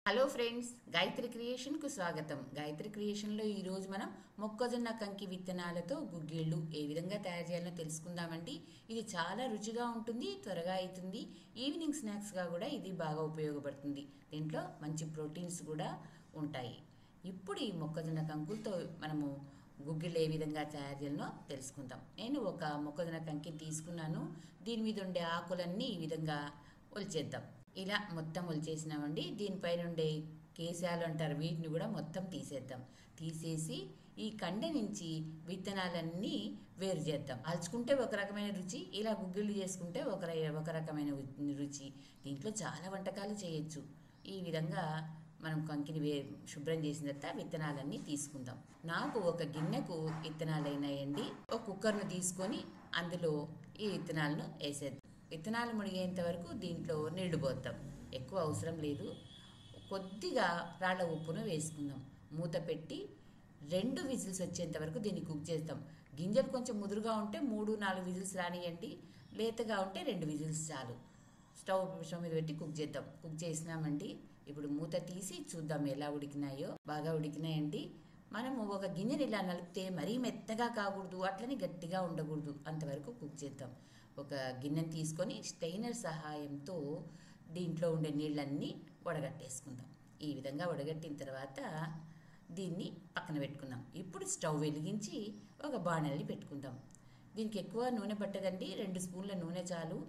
Hello friends, Gayatri క్రియేషన్కు స్వాగతం. గాయత్రి క్రియేషన్లో ఈరోజు మనం మొక్కజొన్న కంకి విత్తనాలతో గుగ్గిళ్ళు ఏ విధంగా తయారు చేయాలో తెలుసుకుందామండి. ఇది చాలా రుచిగా ఉంటుంది, త్వరగా అవుతుంది. ఈవినింగ్ స్నాక్స్గా కూడా ఇది బాగా ఉపయోగపడుతుంది. దీంట్లో మంచి ప్రోటీన్స్ కూడా ఉంటాయి. ఇప్పుడు ఈ మొక్కజొన్న కంకులతో మనము గుగ్గిళ్ళు ఏ విధంగా తయారు చేయాలో తెలుసుకుందాం. నేను ఒక మొక్కజొన్న కంకి తీసుకున్నాను. దీని మీద ఉండే ఆకులన్నీ ఈ విధంగా ఒలిచేద్దాం. ఇలా మొత్తం ఒలిచేసినామండి. దీనిపైన ఉండే కేశాలు అంటారు, వీటిని కూడా మొత్తం తీసేద్దాం. తీసేసి ఈ కండ నుంచి విత్తనాలన్నీ వేరు చేద్దాం. అల్చుకుంటే ఒక రకమైన రుచి, ఇలా గుగ్గిళ్ళు చేసుకుంటే ఒక రకమైన రుచి. దీంట్లో చాలా వంటకాలు చేయొచ్చు. ఈ విధంగా మనం కంకిని శుభ్రం చేసిన తర్వాత విత్తనాలన్నీ తీసుకుందాం. నాకు ఒక గిన్నెకు విత్తనాలు అయినాయండి. ఒక కుక్కర్ను తీసుకొని అందులో ఈ విత్తనాలను వేసేద్దాం. విత్తనాలు మునిగేంత వరకు దీంట్లో నీళ్లు పోద్దాం. ఎక్కువ అవసరం లేదు. కొద్దిగా రాళ్ళ ఉప్పును వేసుకుందాం. మూత పెట్టి 2 విజిల్స్ వచ్చేంత వరకు దీన్ని కుక్ చేద్దాం. గింజలు కొంచెం ముదురుగా ఉంటే 3-4 విజిల్స్ రానియండి. లేతగా ఉంటే 2 విజిల్స్ చాలు. స్టవ్ మీద పెట్టి కుక్ చేద్దాం. కుక్ చేసినామండి. ఇప్పుడు మూత తీసి చూద్దాం ఎలా ఉడికినాయో. బాగా ఉడికినాయండి. మనము ఒక గిన్నెని ఇలా నలిపితే మరీ మెత్తగా కాకూడదు, అట్లని గట్టిగా ఉండకూడదు. అంతవరకు కుక్ చేద్దాం. ఒక గిన్నెని తీసుకొని స్టెయినర్ సహాయంతో దీంట్లో ఉండే నీళ్ళన్నీ వడగట్టేసుకుందాం. ఈ విధంగా వడగట్టిన తర్వాత దీన్ని పక్కన పెట్టుకుందాం. ఇప్పుడు స్టవ్ వెలిగించి ఒక బాణల్ని పెట్టుకుందాం. దీనికి ఎక్కువ నూనె పట్టదండి, 2 స్పూన్ల నూనె చాలు.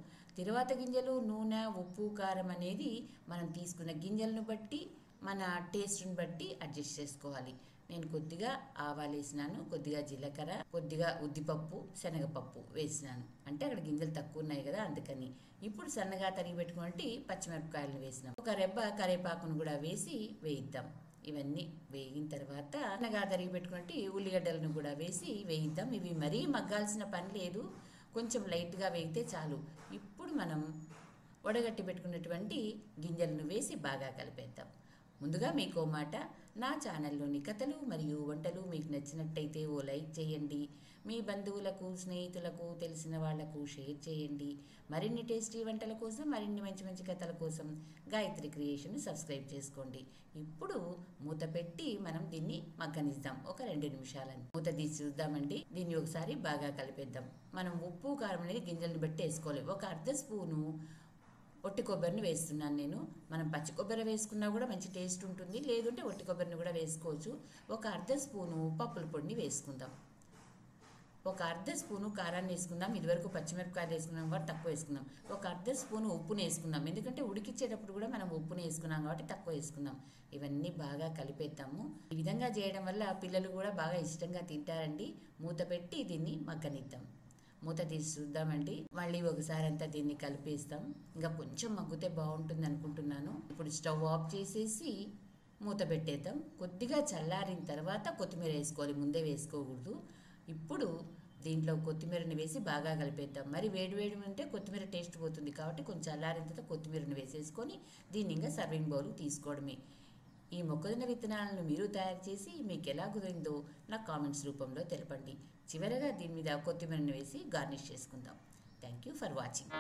తిరువాత గింజలు, నూనె, ఉప్పు, కారం అనేది మనం తీసుకున్న గింజలను బట్టి, మన టేస్ట్ని బట్టి అడ్జస్ట్ చేసుకోవాలి. నేను కొద్దిగా ఆవాలు వేసినాను, కొద్దిగా జీలకర్ర, కొద్దిగా ఉద్దిపప్పు, శనగపప్పు వేసినాను. అంటే అక్కడ గింజలు తక్కువ ఉన్నాయి కదా, అందుకని. ఇప్పుడు సన్నగా తరిగి పెట్టుకున్నట్టు పచ్చిమిరపకాయలను వేసినాం. ఒక రెబ్బ కరివేపాకును కూడా వేసి వేయిద్దాం. ఇవన్నీ వేగిన తర్వాత సన్నగా తరిగి పెట్టుకున్నట్టు ఉల్లిగడ్డలను కూడా వేసి వేయిద్దాం. ఇవి మరీ మగ్గాల్సిన పని లేదు, కొంచెం లైట్గా వేగితే చాలు. ఇప్పుడు మనం వడగట్టి పెట్టుకున్నటువంటి గింజలను వేసి బాగా కలిపేద్దాం. ముందుగా మీకు మాట, నా ఛానల్లోని కథలు మరియు వంటలు మీకు నచ్చినట్టయితే ఓ లైక్ చేయండి. మీ బంధువులకు, స్నేహితులకు, తెలిసిన వాళ్లకు షేర్ చేయండి. మరిన్ని టేస్టీ వంటల కోసం, మరిన్ని మంచి మంచి కథల కోసం గాయత్రి క్రియేషన్ సబ్స్క్రైబ్ చేసుకోండి. ఇప్పుడు మూత పెట్టి మనం దీన్ని మగ్గనిద్దాం. ఒక 2 నిమిషాలని మూత తీసి చూద్దామండి. దీన్ని ఒకసారి బాగా కలిపేద్దాం. మనం ఉప్పు, కారం అనేది గింజలను బట్టి వేసుకోవాలి. ఒక 1/2 స్పూను ఒట్టి కొబ్బరిని వేస్తున్నాను నేను. మనం పచ్చి కొబ్బరి వేసుకున్నా కూడా మంచి టేస్ట్ ఉంటుంది, లేదంటే ఒట్టి కొబ్బరిని కూడా వేసుకోవచ్చు. ఒక 1/2 స్పూను పప్పుల పొడిని వేసుకుందాం. ఒక 1/2 స్పూను కారాన్ని వేసుకుందాం. ఇదివరకు పచ్చిమిరపకాయలు వేసుకున్నాం కాబట్టి తక్కువ వేసుకుందాం. ఒక 1/2 స్పూను ఉప్పుని వేసుకుందాం, ఎందుకంటే ఉడికిచ్చేటప్పుడు కూడా మనం ఉప్పుని వేసుకున్నాం కాబట్టి తక్కువ వేసుకుందాం. ఇవన్నీ బాగా కలిపేద్దాము. ఈ విధంగా చేయడం వల్ల పిల్లలు కూడా బాగా ఇష్టంగా తింటారండి. మూత పెట్టి దీన్ని మగ్గనిద్దాం. మూత తీసి చూద్దామండి. మళ్ళీ ఒకసారి అంతా దీన్ని కలిపేస్తాం. ఇంకా కొంచెం మగ్గితే బాగుంటుంది అనుకుంటున్నాను. ఇప్పుడు స్టవ్ ఆఫ్ చేసేసి మూత పెట్టేద్దాం. కొద్దిగా చల్లారిన తర్వాత కొత్తిమీర వేసుకోవాలి, ముందే వేసుకోకూడదు. ఇప్పుడు దీంట్లో కొత్తిమీరని వేసి బాగా కలిపేద్దాం. మరి వేడి ఉంటే కొత్తిమీర టేస్ట్ పోతుంది కాబట్టి కొంచెం చల్లారిన తర్వాత కొత్తిమీరని వేసేసుకొని దీన్ని ఇంకా సర్వింగ్ బౌల్ తీసుకోవడమే. ఈ మొక్కజొన్న విత్తనాలను మీరు తయారు చేసి మీకు ఎలా కుదిరిందో నా కామెంట్స్ రూపంలో తెలపండి. చివరగా దీని మీద కొత్తిమీరని వేసి గార్నిష్ చేసుకుందాం. Thank you for watching.